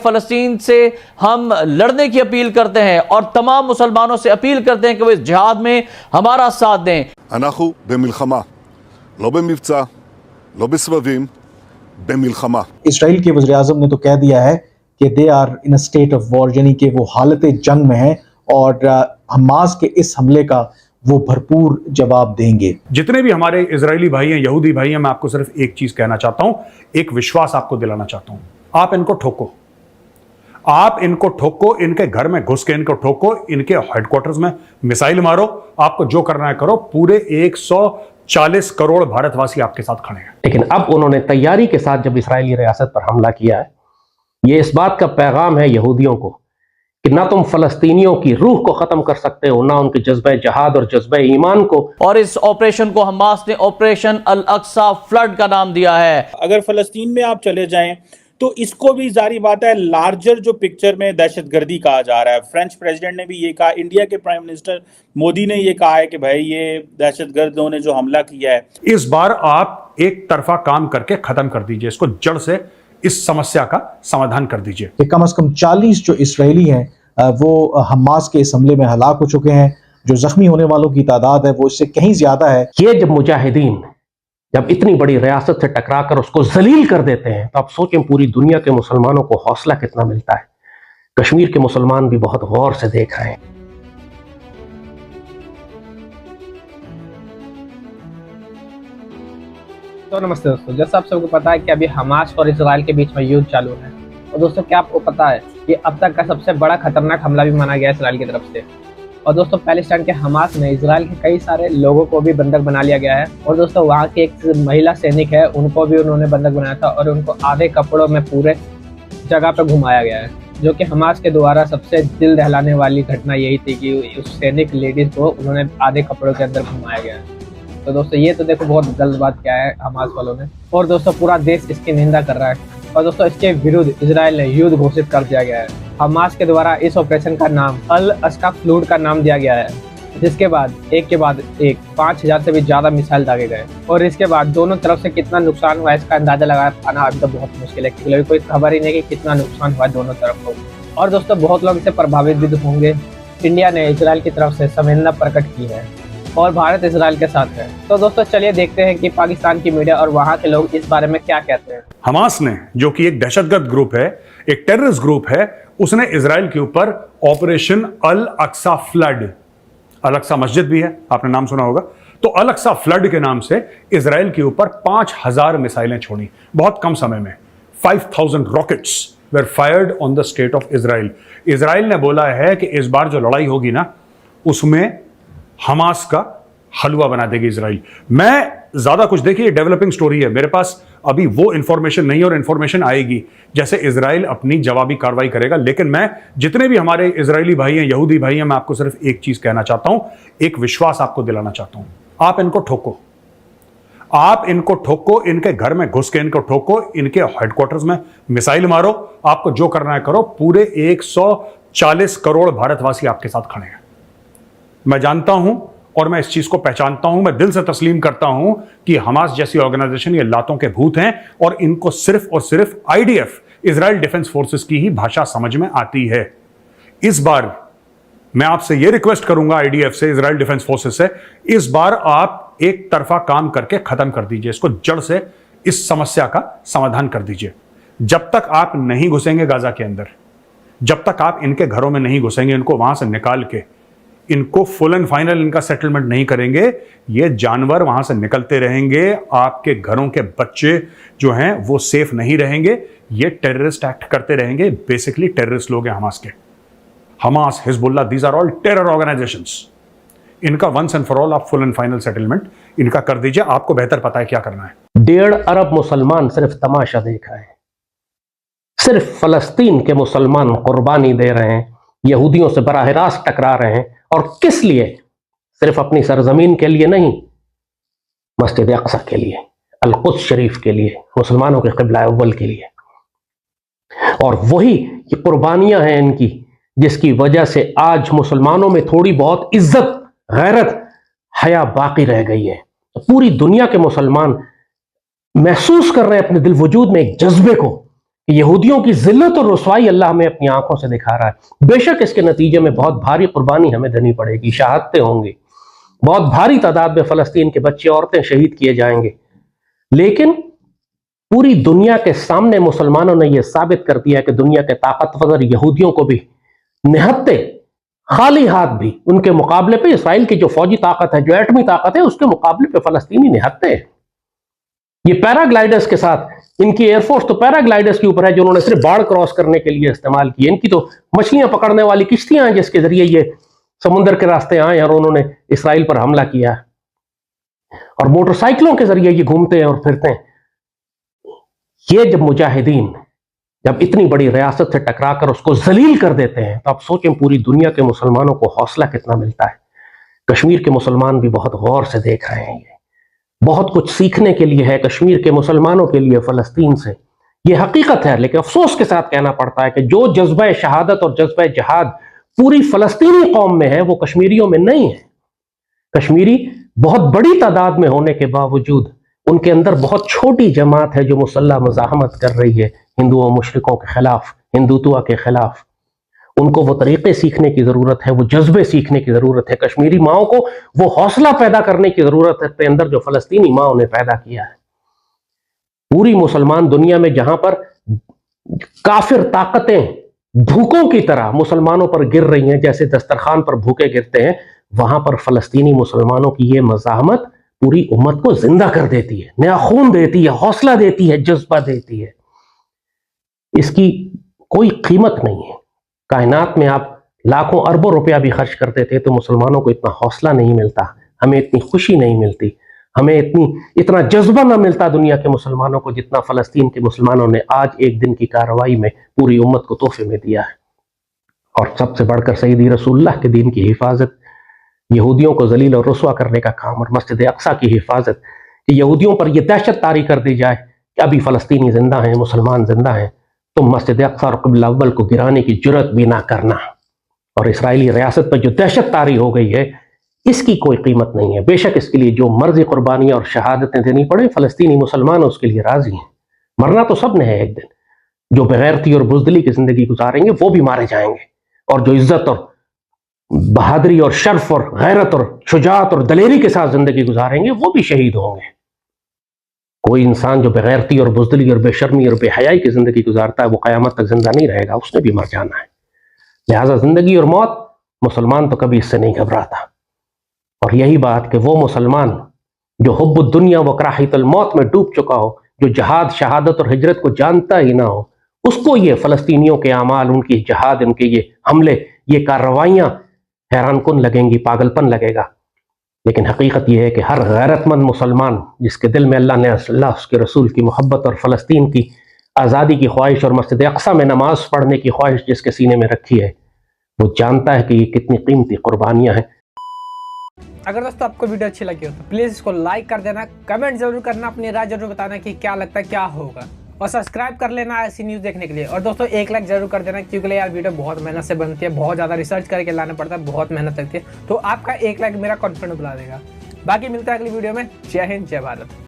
फलस्तीन से हम लड़ने की अपील करते हैं और तमाम मुसलमानों से अपील करते हैं कि वो इस जिहाद में हमारा साथ दें। אנחנו במלחמה, לא במבצע, לא בסבבים, במלחמה। इसराइल के वज़ीर-ए-आज़म ने तो कह दिया है कि they are in a state of war, यानी कि वो हालत जंग में है और हमास के इस हमले का वो भरपूर जवाब देंगे। जितने भी हमारे इजरायली भाई हैं, यहूदी भाई हैं, मैं आपको सिर्फ एक चीज कहना चाहता हूं, एक विश्वास आपको दिलाना चाहता हूं। आप इनको ठोको, आप इनको ठोको, इनके घर में घुस के इनको ठोको, इनके हेडक्वार्टर्स में मिसाइल मारो, आपको जो करना है करो। पूरे 140 करोड़ भारतवासी आपके साथ खड़े हैं। लेकिन अब उन्होंने तैयारी के साथ जब इस्राएली रियासत पर हमला किया है, ये इस बात का पैगाम है यहूदियों को कि ना तुम फलस्तीनियों की रूह को खत्म कर सकते हो, ना उनके जज्बे जहाद और जज्बे ईमान को। और इस ऑपरेशन को हमास ने ऑपरेशन अल अक्सा फ्लड का नाम दिया है। अगर फलस्तीन में आप चले जाएं तो इसको भी जारी बात है लार्जर जो पिक्चर में दहशतगर्दी कहा जा रहा है। फ्रेंच प्रेसिडेंट ने भी ये कहा, इंडिया के प्राइम मिनिस्टर मोदी ने ये कहा है कि भाई ये दहशतगर्दों ने जो हमला किया है। इस बार आप एक तरफा काम करके खत्म कर दीजिए, इसको जड़ से इस समस्या का समाधान कर दीजिए। कम से कम 40 जो इसराइली हैं वो हमास के इस हमले में हलाक हो चुके हैं। जो जख्मी होने वालों की तादाद है वो इससे कहीं ज्यादा है। ये जब मुजाहिदीन जब इतनी बड़ी रियासत से टकराकर उसको जलील कर देते हैं, तो आप सोचें पूरी दुनिया के मुसलमानों को हौसला कितना मिलता है। कश्मीर के मुसलमान भी बहुत गौर से देख रहे हैं। तो नमस्ते दोस्तों, जैसा आप सबको पता है कि अभी हमास और इजराइल के बीच में युद्ध चालू है। और दोस्तों क्या आपको पता है कि अब तक का सबसे बड़ा खतरनाक हमला भी माना गया इजराइल की तरफ से। और दोस्तों पैलेस्टाइन के हमास में इजराइल के कई सारे लोगों को भी बंधक बना लिया गया है। और दोस्तों वहाँ की एक महिला सैनिक है, उनको भी उन्होंने बंधक बनाया था और उनको आधे कपड़ों में पूरे जगह पर घुमाया गया है। जो कि हमास के द्वारा सबसे दिल दहलाने वाली घटना यही थी कि उस सैनिक लेडीज को उन्होंने आधे कपड़ों के अंदर घुमाया गया है। तो दोस्तों ये तो देखो बहुत गलत बात क्या है हमास वालों ने। और दोस्तों पूरा देश इसकी निंदा कर रहा है। और दोस्तों इसके विरुद्ध इजराइल ने युद्ध घोषित कर दिया गया है। हमास के द्वारा इस ऑपरेशन का नाम अल अक्सा फ्लड का नाम दिया गया है, जिसके बाद एक के बाद एक 5000 से भी ज्यादा मिसाइल दागे गए। और इसके बाद दोनों तरफ से कितना नुकसान हुआ इसका अंदाजा लगा पाना अभी तो बहुत मुश्किल है, क्योंकि कोई खबर ही नहीं कि कितना नुकसान हुआ दोनों तरफ को। और दोस्तों बहुत लोग इससे प्रभावित भी होंगे। इंडिया ने इजराइल की तरफ से संवेदना प्रकट की है और भारत इजराइल के साथ है। तो दोस्तों चलिए देखते हैं कि पाकिस्तान की मीडिया और वहां के लोग इस बारे में क्या कहते हैं। हमास ने, जो कि एक दहशतगर्द ग्रुप है, एक टेररिस्ट ग्रुप है, उसने इजराइल के ऊपर ऑपरेशन अल अक्सा फ्लड, अल अक्सा मस्जिद भी है, आपने नाम सुना होगा, तो अल अक्सा फ्लड के नाम से इजराइल के ऊपर 5000 मिसाइलें छोड़ी बहुत कम समय में। 5000 rockets were fired on the state of Israel. Israel ने बोला है कि इस बार जो लड़ाई होगी ना, उसमें हमास का हलवा बना देगी इजराइल। मैं ज्यादा कुछ, देखिए डेवलपिंग स्टोरी है, मेरे पास अभी वो इंफॉर्मेशन नहीं है और इंफॉर्मेशन आएगी जैसे इजराइल अपनी जवाबी कार्रवाई करेगा। लेकिन मैं जितने भी हमारे इजरायली भाई हैं, यहूदी भाई हैं, मैं आपको सिर्फ एक चीज कहना चाहता हूं, एक विश्वास आपको दिलाना चाहता हूं। आप इनको ठोको, आप इनको ठोको, इनके घर में घुस के इनको ठोको, इनके हेडक्वार्टर्स में मिसाइल मारो, आपको जो करना है करो। पूरे 140 करोड़ भारतवासी आपके साथ खड़े हैं। मैं जानता हूं और मैं इस चीज को पहचानता हूं, मैं दिल से तस्लीम करता हूं कि हमास जैसी ऑर्गेनाइजेशन ये लातों के भूत हैं और इनको सिर्फ और सिर्फ आईडीएफ, इजराइल डिफेंस फोर्सेस की ही भाषा समझ में आती है। इस बार मैं आपसे ये रिक्वेस्ट करूंगा आईडीएफ से, इजराइल डिफेंस फोर्सेस से, इस बार आप एक तरफा काम करके खत्म कर दीजिए, इसको जड़ से इस समस्या का समाधान कर दीजिए। जब तक आप नहीं घुसेंगे गाजा के अंदर, जब तक आप इनके घरों में नहीं घुसेंगे, इनको वहां से निकाल के इनको फुल एंड फाइनल इनका सेटलमेंट नहीं करेंगे, ये जानवर वहां से निकलते रहेंगे, आपके घरों के बच्चे जो हैं वो सेफ नहीं रहेंगे, ये टेररिस्ट एक्ट करते रहेंगे। बेसिकली टेररिस्ट लोग हैं हमास के। Hamas, Hezbollah, these are all terror organisations. इनका वंस एंड फॉर ऑल आप फुल एंड फाइनल सेटलमेंट इनका कर दीजिए, आपको बेहतर पता है क्या करना है। 1.5 अरब मुसलमान सिर्फ तमाशा देख रहे हैं। सिर्फ फलस्तीन के मुसलमान कुर्बानी दे रहे हैं, यहूदियों से बराह रास्त टकरा रहे हैं। और किस लिए? सिर्फ अपनी सरजमीन के लिए नहीं, मस्जिद अक्सा के लिए, अल कुद्स शरीफ के लिए, मुसलमानों के क़िबला अव्वल के लिए। और वही ये कुर्बानियां हैं इनकी, जिसकी वजह से आज मुसलमानों में थोड़ी बहुत इज्जत, गैरत, हया बाकी रह गई है। तो पूरी दुनिया के मुसलमान महसूस कर रहे हैं अपने दिल वजूद में एक जज्बे को कि यहूदियों की जिल्लत और रुसवाई अल्लाह हमें अपनी आंखों से दिखा रहा है। बेशक इसके नतीजे में बहुत भारी कुर्बानी हमें देनी पड़ेगी, शहादतें होंगी, बहुत भारी तादाद में फलस्तीन के बच्चे औरतें शहीद किए जाएंगे, लेकिन पूरी दुनिया के सामने मुसलमानों ने यह साबित कर दिया कि दुनिया के ताकतवर यहूदियों को भी निहत्ते खाली हाथ भी उनके मुकाबले पे इसराइल की जो फौजी ताकत है, जो एटमी ताकत है, उसके मुकाबले पे फलस्तीनी निहत्ते हैं। ये पैराग्लाइडर्स के साथ, इनकी एयरफोर्स तो पैराग्लाइडर्स के ऊपर है जो उन्होंने सिर्फ बाढ़ क्रॉस करने के लिए इस्तेमाल की। इनकी तो मछलियां पकड़ने वाली किश्तियां हैं जिसके जरिए ये समुद्र के रास्ते आए और उन्होंने इसराइल पर हमला किया, और मोटरसाइकिलों के जरिए ये घूमते हैं और फिरते हैं। ये जब मुजाहिदीन जब इतनी बड़ी रियासत से टकराकर उसको जलील कर देते हैं, तो आप सोचें पूरी दुनिया के मुसलमानों को हौसला कितना मिलता है। कश्मीर के मुसलमान भी बहुत गौर से देख रहे हैं, ये बहुत कुछ सीखने के लिए है कश्मीर के मुसलमानों के लिए फलस्तीन से, ये हकीकत है। लेकिन अफसोस के साथ कहना पड़ता है कि जो जज्बा शहादत और जज्बा जिहाद पूरी फलस्तीनी कौम में है वो कश्मीरियों में नहीं है। कश्मीरी बहुत बड़ी तादाद में होने के बावजूद उनके अंदर बहुत छोटी जमात है जो मुसल्लह मुजाहमत कर रही है हिंदुओं मुशरिकों के खिलाफ, हिंदुत्व के खिलाफ। उनको वो तरीके सीखने की जरूरत है, वो जज्बे सीखने की जरूरत है। कश्मीरी माओं को वो हौसला पैदा करने की जरूरत है अपने अंदर जो फलस्तीनी माओं ने पैदा किया है। पूरी मुसलमान दुनिया में जहां पर काफिर ताकतें भूखों की तरह मुसलमानों पर गिर रही हैं, जैसे दस्तरखान पर भूखे गिरते हैं, वहां पर फलस्तीनी मुसलमानों की ये मज़ाहमत पूरी उम्मत को जिंदा कर देती है, नया खून देती है, हौसला देती है, जज्बा देती है। इसकी कोई कीमत नहीं है। कायनात में आप लाखों अरबों रुपया भी खर्च करते थे तो मुसलमानों को इतना हौसला नहीं मिलता, हमें इतनी खुशी नहीं मिलती, हमें इतना जज्बा ना मिलता दुनिया के मुसलमानों को जितना फलस्तीन के मुसलमानों ने आज एक दिन की कार्रवाई में पूरी उम्मत को तोहफे में दिया है। और सबसे बढ़कर सईदी रसूलुल्लाह के दीन की हिफाजत, यहूदियों को जलील और रुसवा करने का काम, और मस्जिद अक्सा की हिफाजत, कि यहूदियों पर यह दहशत तारी कर दी जाए कि अभी फलस्तीनी जिंदा हैं, मुसलमान जिंदा हैं, तो मस्जिद अक्सा और क़िबला अव्वल को गिराने की जुर्रत भी ना करना। और इसराइली रियासत पर जो दहशत तारी हो गई है इसकी कोई कीमत नहीं है। बेशक इसके लिए जो मर्जी कुर्बानियां और शहादतें देनी पड़े, फलस्तीनी मुसलमान उसके लिए राजी हैं। मरना तो सब ने है एक दिन। जो बेगैरती और बुज़दिली की जिंदगी गुजारेंगे वो भी मारे जाएंगे, और जो इज्जत और बहादुरी और शर्फ और गैरत और शुजाअत और दलेरी के साथ जिंदगी गुजारेंगे वो भी शहीद होंगे। कोई इंसान जो बेगैरती और बुज़दिली और बेशर्मी और बेहयाई की जिंदगी गुजारता है वो क़यामत तक जिंदा नहीं रहेगा, उसने भी मर जाना है। लिहाजा जिंदगी और मौत, मुसलमान तो कभी इससे नहीं घबराता। और यही बात कि वो मुसलमान जो हुब्बुद दुनिया व कराहितुल मौत में डूब चुका हो, जो जहाद, शहादत और हिजरत को जानता ही ना हो, उसको ये फलस्तीनियों के अमाल, उनकी जहाद, उनके ये हमले, ये कार्रवाइयाँ हैरानकुन लगेंगी, पागलपन लगेगा। लेकिन हकीकत यह है कि हर गैरतमंद मुसलमान जिसके दिल में अल्लाह ने, अल्लाह उसके रसूल की मोहब्बत और फ़लस्तीन की आज़ादी की ख्वाहिश और मस्जिद अक्सा में नमाज पढ़ने की ख्वाहिश जिसके सीने में रखी है, वो जानता है कि ये कितनी कीमती कुर्बानियाँ हैं। अगर दोस्तों आपको वीडियो अच्छी लगी हो तो प्लीज़ इसको लाइक कर देना, कमेंट जरूर करना, अपनी राय जरूर बताना कि क्या लगता है क्या होगा, और सब्सक्राइब कर लेना ऐसी न्यूज़ देखने के लिए। और दोस्तों एक लाइक जरूर कर देना, क्योंकि यार वीडियो बहुत मेहनत से बनती है, बहुत ज़्यादा रिसर्च करके लाना पड़ता है, बहुत मेहनत लगती है। तो आपका एक लाइक मेरा कॉन्फिडेंस बढ़ा देगा। बाकी मिलता है अगली वीडियो में। जय हिंद, जय भारत।